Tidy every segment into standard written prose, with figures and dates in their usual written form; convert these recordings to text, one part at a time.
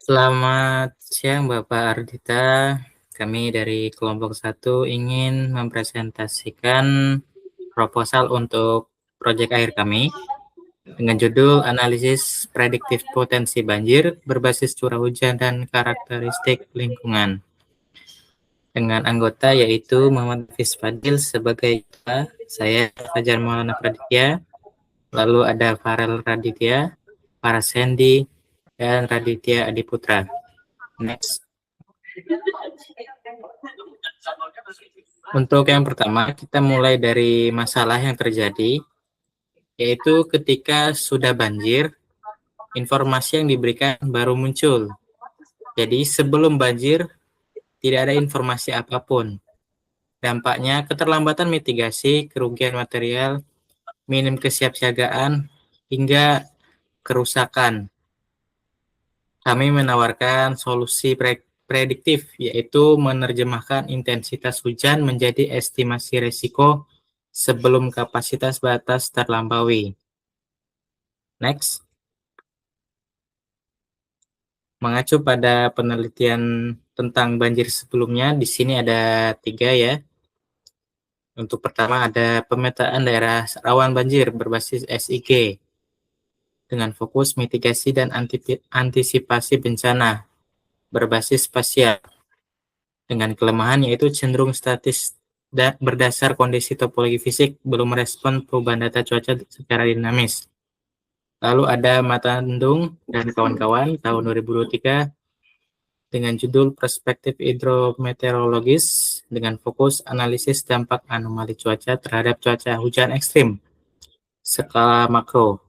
Selamat siang Bapak Ardita. Kami dari kelompok 1 ingin mempresentasikan proposal untuk proyek akhir kami dengan judul Analisis Prediktif Potensi Banjir berbasis curah hujan dan karakteristik lingkungan. Dengan anggota yaitu Muhammad Hafiz Fadil sebagai ketua, saya Fajar Maulana Praditya, lalu ada Farel Raditya, Parasendi, dan Raditya Adiputra. Next. Untuk yang pertama, kita mulai dari masalah yang terjadi, yaitu ketika sudah banjir, informasi yang diberikan baru muncul. Jadi sebelum banjir, tidak ada informasi apapun. Dampaknya keterlambatan mitigasi, kerugian material, minim kesiapsiagaan, hingga kerusakan. Kami menawarkan solusi prediktif, yaitu menerjemahkan intensitas hujan menjadi estimasi risiko sebelum kapasitas batas terlampaui. Next. Mengacu pada penelitian tentang banjir sebelumnya, di sini ada 3 ya. Untuk pertama ada pemetaan daerah rawan banjir berbasis SIG dengan fokus mitigasi dan antisipasi bencana berbasis spasial. Dengan kelemahan yaitu cenderung statis berdasar kondisi topologi fisik, belum merespon perubahan data cuaca secara dinamis. Lalu ada Matandung dan kawan-kawan tahun 2023 dengan judul Perspektif Hidrometeorologis dengan fokus analisis dampak anomali cuaca terhadap cuaca hujan ekstrim skala makro.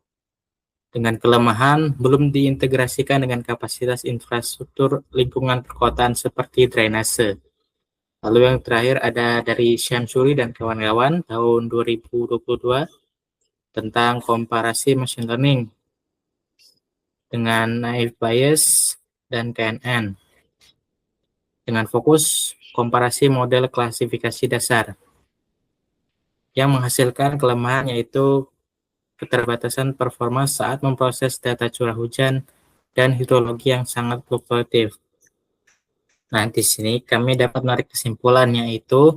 Dengan kelemahan belum diintegrasikan dengan kapasitas infrastruktur lingkungan perkotaan seperti drainase. Lalu yang terakhir ada dari Syamsuri dan kawan-kawan tahun 2022 tentang komparasi machine learning dengan naive Bayes dan KNN dengan fokus komparasi model klasifikasi dasar yang menghasilkan kelemahan yaitu keterbatasan performa saat memproses data curah hujan dan hidrologi yang sangat fluktuatif. Nah, di sini kami dapat menarik kesimpulan yaitu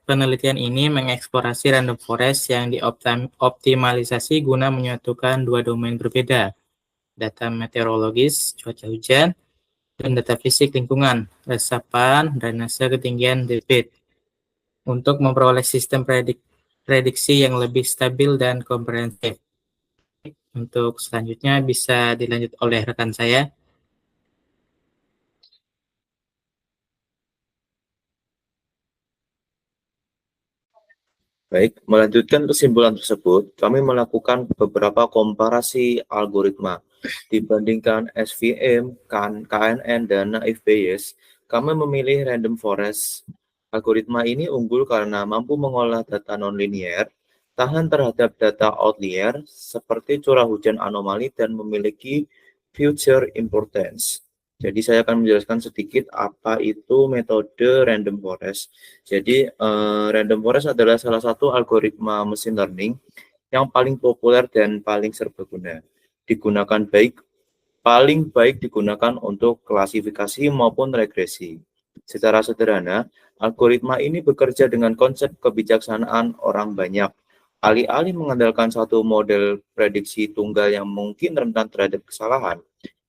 penelitian ini mengeksplorasi random forest yang dioptimalisasi guna menyatukan 2 domain berbeda, data meteorologis, cuaca hujan, dan data fisik lingkungan, resapan, drainase, ketinggian, debit, untuk memperoleh sistem prediksi yang lebih stabil dan komprehensif. Untuk selanjutnya bisa dilanjut oleh rekan saya. Baik, melanjutkan kesimpulan tersebut, kami melakukan beberapa komparasi algoritma. Dibandingkan SVM, KNN, dan naive Bayes, kami memilih random forest. Algoritma ini unggul karena mampu mengolah data nonlinear, tahan terhadap data outlier, seperti curah hujan anomali, dan memiliki future importance. Jadi saya akan menjelaskan sedikit apa itu metode random forest. Jadi random forest adalah salah satu algoritma machine learning yang paling populer dan paling serbaguna. Paling baik digunakan untuk klasifikasi maupun regresi. Secara sederhana, algoritma ini bekerja dengan konsep kebijaksanaan orang banyak. Alih-alih mengandalkan satu model prediksi tunggal yang mungkin rentan terhadap kesalahan,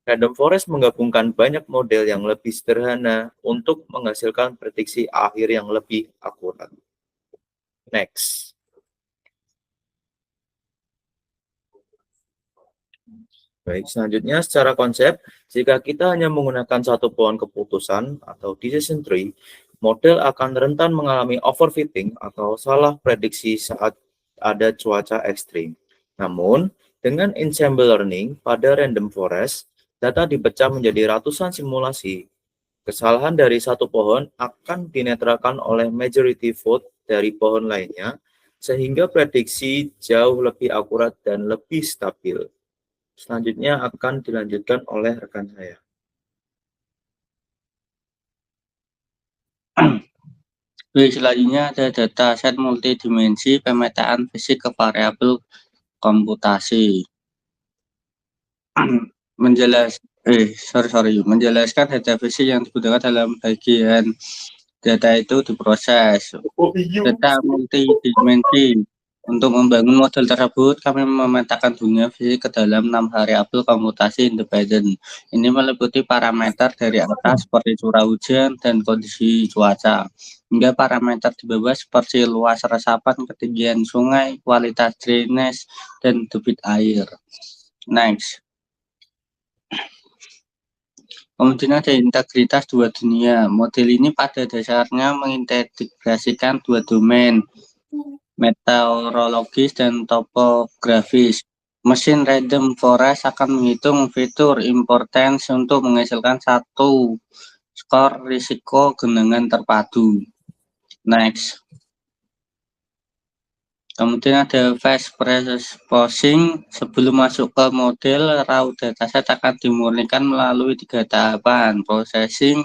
Random Forest menggabungkan banyak model yang lebih sederhana untuk menghasilkan prediksi akhir yang lebih akurat. Next. Baik, selanjutnya secara konsep, jika kita hanya menggunakan satu pohon keputusan atau decision tree, model akan rentan mengalami overfitting atau salah prediksi saat ada cuaca ekstrim. Namun, dengan ensemble learning pada random forest, data dipecah menjadi ratusan simulasi. Kesalahan dari satu pohon akan dinetralkan oleh majority vote dari pohon lainnya, sehingga prediksi jauh lebih akurat dan lebih stabil. Selanjutnya akan dilanjutkan oleh rekan saya. Selanjutnya ada dataset multidimensi pemetaan fisik ke variabel komputasi. menjelaskan data visi yang digunakan dalam bagian data itu diproses. Data multidimensi. Untuk membangun model tersebut, kami memetakan dunia fisik ke dalam 6 variabel komputasi independen. Ini meliputi parameter dari atas seperti curah hujan dan kondisi cuaca, hingga parameter di bawah seperti luas resapan, ketinggian sungai, kualitas drainase, dan debit air. Next. Kemudian ada integritas dua dunia. Model ini pada dasarnya mengintegrasikan dua domain, meteorologis dan topografis. Mesin random forest akan menghitung fitur importance untuk menghasilkan satu skor risiko genangan terpadu. Next. Kemudian ada phase processing. Sebelum masuk ke model, raw dataset akan dimurnikan melalui 3 tahapan. Processing,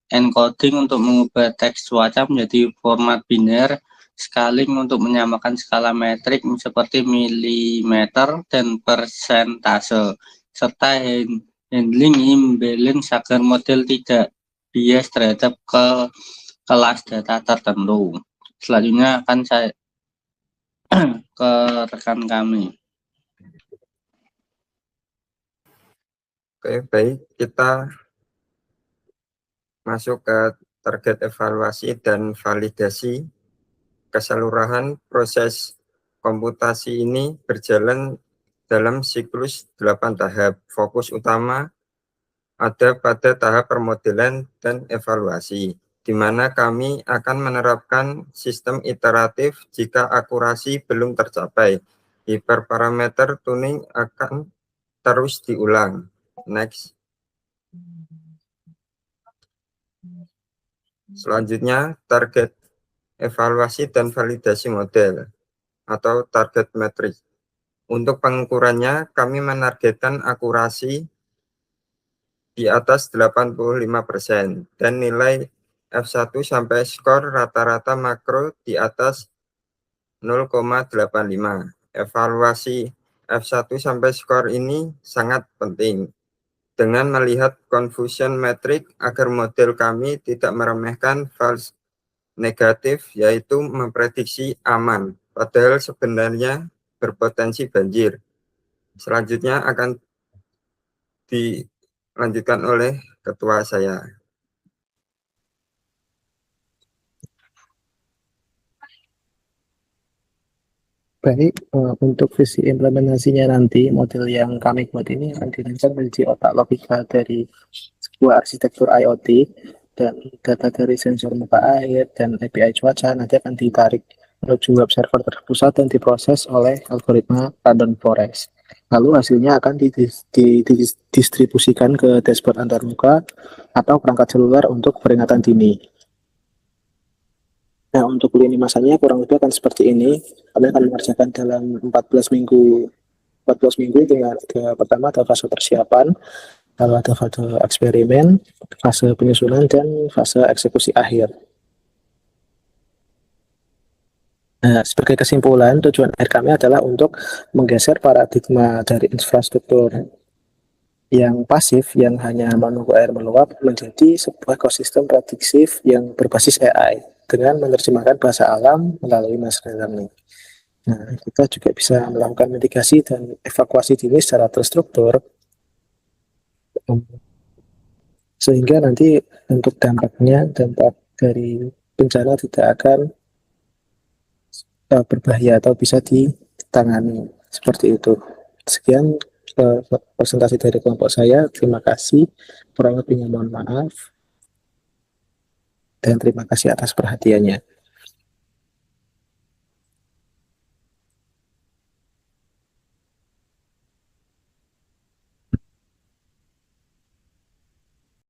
encoding untuk mengubah teks cuaca menjadi format biner, scaling untuk menyamakan skala metrik seperti milimeter dan persentase, serta handling imbalance agar model tidak bias terhadap kelas data tertentu. Selanjutnya akan saya ke rekan kami. Oke, baik. Kita masuk ke target evaluasi dan validasi. Keseluruhan proses komputasi ini berjalan dalam siklus 8 tahap. Fokus utama ada pada tahap permodelan dan evaluasi, di mana kami akan menerapkan sistem iteratif jika akurasi belum tercapai. Hiperparameter tuning akan terus diulang. Next. Selanjutnya, target evaluasi dan validasi model atau target metrik. Untuk pengukurannya, kami menargetkan akurasi di atas 85% dan nilai F1 sampai skor rata-rata makro di atas 0,85. Evaluasi F1 sampai skor ini sangat penting dengan melihat confusion metric agar model kami tidak meremehkan false negatif, yaitu memprediksi aman, padahal sebenarnya berpotensi banjir. Selanjutnya akan dilanjutkan oleh ketua saya. Baik, untuk visi implementasinya nanti, model yang kami buat ini akan dirancang menjadi otak logika dari sebuah arsitektur IoT, dan data dari sensor muka air dan API cuaca nanti akan ditarik menuju web server terpusat dan diproses oleh algoritma random forest. Lalu hasilnya akan didistribusikan ke dashboard antarmuka atau perangkat seluler untuk peringatan dini. Nah, untuk lini masanya kurang lebih akan seperti ini. Kami akan mengerjakan dalam 14 minggu dengan pertama ada fase persiapan, lalu ada fase eksperimen, fase penyusunan, dan fase eksekusi akhir. Nah, sebagai kesimpulan, tujuan akhir kami adalah untuk menggeser paradigma dari infrastruktur yang pasif, yang hanya menunggu air meluap, menjadi sebuah ekosistem prediktif yang berbasis AI dengan menerjemahkan bahasa alam melalui machine learning. Nah, kita juga bisa melakukan mitigasi dan evakuasi dini secara terstruktur, sehingga nanti untuk dampak dari bencana tidak akan berbahaya atau bisa ditangani. Seperti itu. Sekian presentasi dari kelompok saya. Terima kasih. Kurang lebihnya mohon maaf. Dan terima kasih atas perhatiannya.